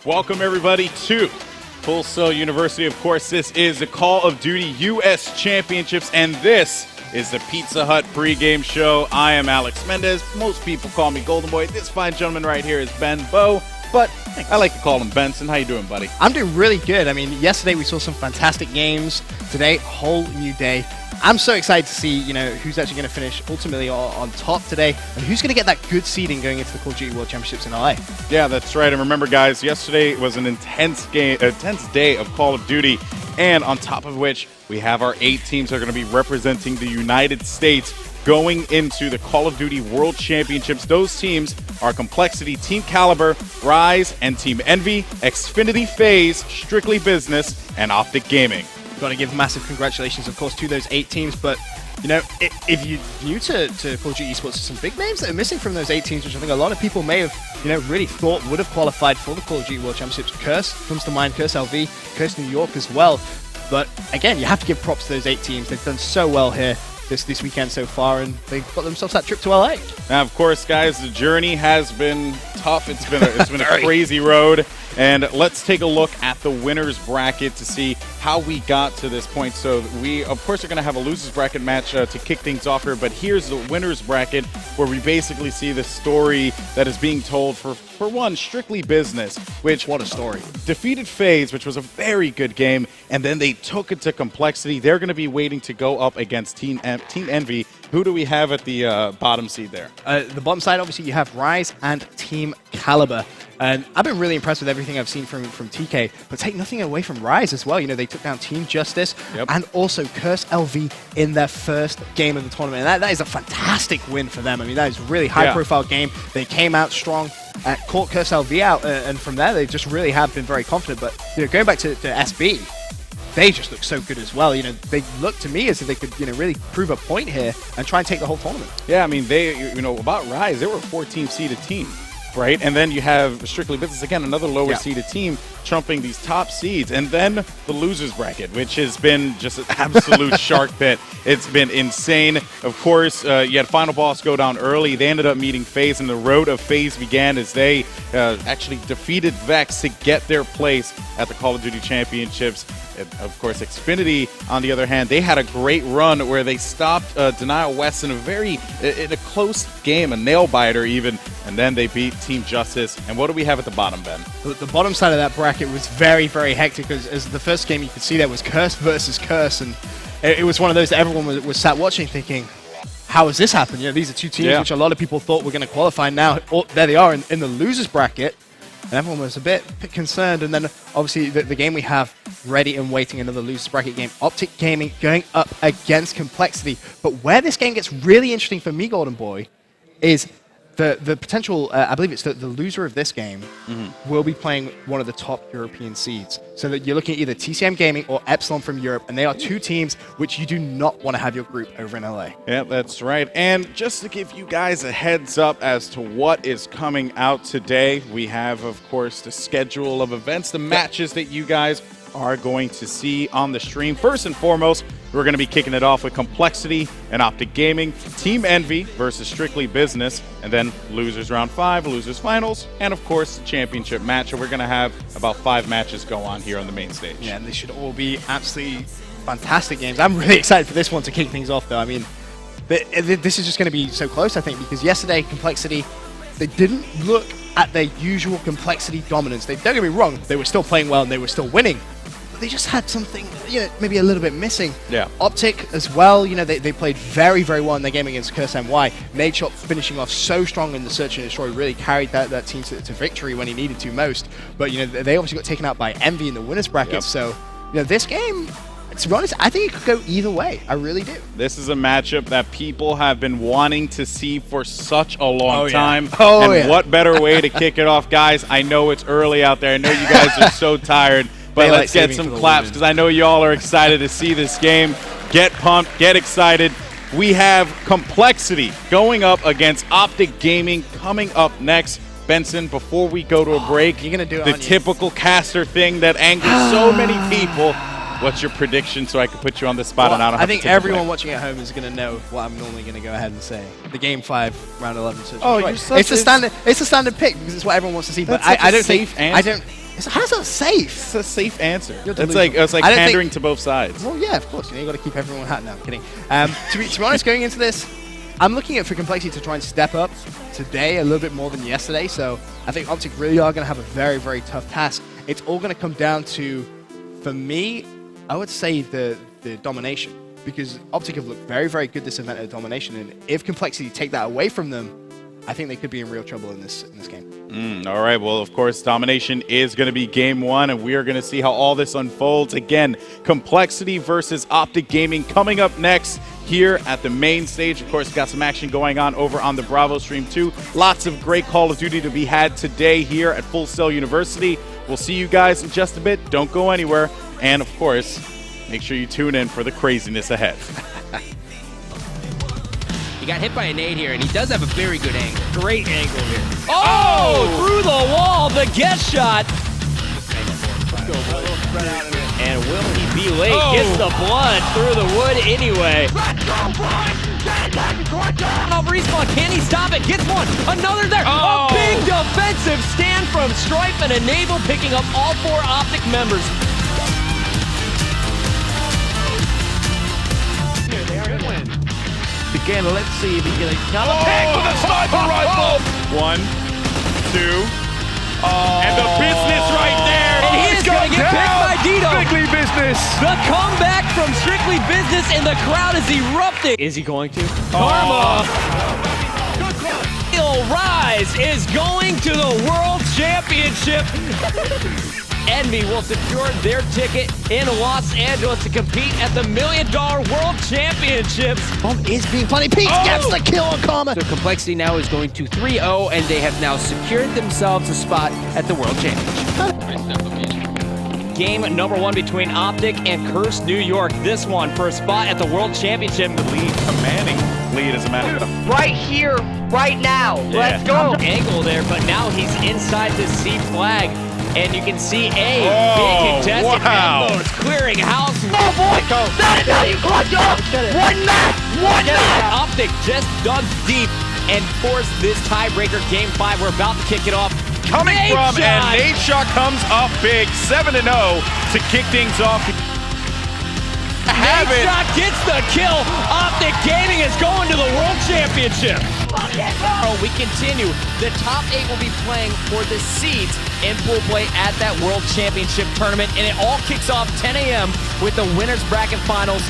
Welcome, everybody, to Full Sail University. Of course, this is the Call of Duty U.S. Championships, and this is the Pizza Hut pregame show. I am Alex Mendez. Most people call me Golden Boy. This fine gentleman right here is Ben Bow, but I like to call him Benson. How you doing, buddy? I'm doing really good. I mean, yesterday we saw some fantastic games. Today, a whole new day. I'm so excited to see, who's actually going to finish ultimately on top today, and who's going to get that good seeding going into the Call of Duty World Championships in LA. Yeah, that's right. And remember, guys, yesterday was an intense day of Call of Duty, and on top of which, we have our 8 teams that are going to be representing the United States going into the Call of Duty World Championships. Those teams are Complexity, Team Caliber, Rise, and Team Envy, Xfinity FaZe, Strictly Business, and Optic Gaming. Got to give massive congratulations, of course, to those 8 teams. But, if you're new to Call of Duty Esports, there's some big names that are missing from those 8 teams, which I think a lot of people may have, really thought would have qualified for the Call of Duty World Championships. Curse comes to mind, Curse LV, Curse New York as well. But, again, you have to give props to those 8 teams. They've done so well here this weekend so far, and they've got themselves that trip to LA. Now, of course, guys, the journey has been tough. It's been a crazy road. And let's take a look at the winners bracket to see how we got to this point. So we, of course, are going to have a losers bracket match to kick things off here. But here's the winners bracket, where we basically see the story that is being told for one, Strictly Business, which, what a story, defeated FaZe, which was a very good game, and then they took it to Complexity. They're going to be waiting to go up against Team Envy. Who do we have at the bottom seed there? The bottom side, obviously, you have Rise and Team Caliber. And I've been really impressed with everything I've seen from TK, but take nothing away from Rise as well. They took down Team Justice and also Curse LV in their first game of the tournament. And that is a fantastic win for them. I mean, that is a really high-profile game. They came out strong, caught Curse LV out, and from there, they just really have been very confident. But going back to SB, they just look so good as well. They look to me as if they could, really prove a point here and try and take the whole tournament. Yeah, I mean, they, about Rise, they were a 14-seeded team. Right, and then you have Strictly Business, again, another lower-seeded team trumping these top seeds. And then the losers bracket, which has been just an absolute shark pit. It's been insane. Of course, you had Final Boss go down early. They ended up meeting FaZe, and the road of FaZe began as they actually defeated Vex to get their place at the Call of Duty Championships. Of course, Xfinity, on the other hand, they had a great run where they stopped Denial West in a close game, a nail-biter even, and then they beat Team Justice. And what do we have at the bottom, Ben? The bottom side of that bracket was very, very hectic, because as the first game you could see there was Curse versus Curse, and it was one of those that everyone was sat watching thinking, how has this happened? These are 2 teams which a lot of people thought were going to qualify. Now, there they are in the losers bracket. And everyone was a bit concerned. And then, obviously, the game we have ready and waiting, another losers bracket game, Optic Gaming going up against Complexity. But where this game gets really interesting for me, Golden Boy, is the potential, I believe it's the loser of this game will be playing one of the top European seeds. So that you're looking at either TCM Gaming or Epsilon from Europe, and they are 2 teams which you do not want to have your group over in LA. Yeah, that's right. And just to give you guys a heads up as to what is coming out today, we have, of course, the schedule of events, the matches that you guys are going to see on the stream. First and foremost, we're going to be kicking it off with Complexity and Optic Gaming, Team Envy versus Strictly Business, and then losers round 5, losers finals, and of course the championship match. And we're going to have about 5 matches go on here on the main stage. Yeah, and they should all be absolutely fantastic games. I'm really excited for this one to kick things off, though. I mean, this is just going to be so close, I think, because yesterday Complexity, they didn't look at their usual Complexity dominance. Don't get me wrong, they were still playing well and they were still winning. They just had something, maybe a little bit missing. Yeah. Optic as well, they played very, very well in their game against Curse NY. Nadeshot finishing off so strong in the Search and Destroy, really carried that team to victory when he needed to most. But, they obviously got taken out by Envy in the winners bracket. Yep. So, this game, to be honest, I think it could go either way. I really do. This is a matchup that people have been wanting to see for such a long time. What better way to kick it off, guys? I know it's early out there. I know you guys are so tired. But let's get some claps, because I know y'all are excited to see this game. Get pumped, get excited. We have Complexity going up against Optic Gaming coming up next. Benson, before we go to a break, you're gonna do the typical caster thing that angers so many people. What's your prediction so I can put you on the spot? Well, and I think everyone watching at home is going to know what I'm normally going to go ahead and say. The Game 5 Round 11 search. Oh, it's a standard pick because it's what everyone wants to see. But I don't think How's that safe? It's a safe answer. It's like pandering to both sides. Well, yeah, of course. You got to keep everyone happy. No, I'm kidding. To be honest, going into this, I'm looking at for Complexity to try and step up today a little bit more than yesterday. So I think Optic really are going to have a very, very tough task. It's all going to come down to, for me, I would say the domination. Because Optic have looked very, very good this event at domination. And if Complexity take that away from them, I think they could be in real trouble in this game. All right. Well, of course, domination is going to be game one, and we are going to see how all this unfolds. Again, Complexity versus Optic Gaming coming up next here at the main stage. Of course, got some action going on over on the Bravo stream too. Lots of great Call of Duty to be had today here at Full Sail University. We'll see you guys in just a bit. Don't go anywhere. And of course, make sure you tune in for the craziness ahead. He got hit by a nade here, and he does have a very good angle. Great angle here. Oh! Through the wall, the guest shot. And will he be late? Oh. Gets the blood through the wood anyway. Off respawn, can he stop it? Gets one, another there. Oh. A big defensive stand from Stripe and Enable picking up all 4 Optic members. Again, let's see if he can pick with a sniper rifle. 1, 2. And the business right there. And he is going to get picked by Dito. Strictly business. The comeback from Strictly Business, and the crowd is erupting. Is he going to? Karma. Rise is going to the World Championship. Envy will secure their ticket in Los Angeles to compete at the $1 Million World Championships. Bomb is being planted. Pete gets the kill on Karma. So Complexity now is going to 3-0, and they have now secured themselves a spot at the World Championship. Game number 1 between Optic and Cursed New York. This one for a spot at the World Championship. The lead, commanding lead as a matter of fact. Right here, right now. Let's go. Angle there, but now he's inside the C flag. And you can see a big contested wow. clearing house. Oh boy, that's how you clutch up. One match. Optic just dug deep and forced this tiebreaker game 5. We're about to kick it off. Coming from, and Nate Shaw comes up big, 7-0 to kick things off. Nate Shaw gets the kill. Optic Gaming is going to the World Championship. We continue. The top 8 will be playing for the seeds in pool play at that World Championship tournament, and it all kicks off 10 a.m. with the winners bracket finals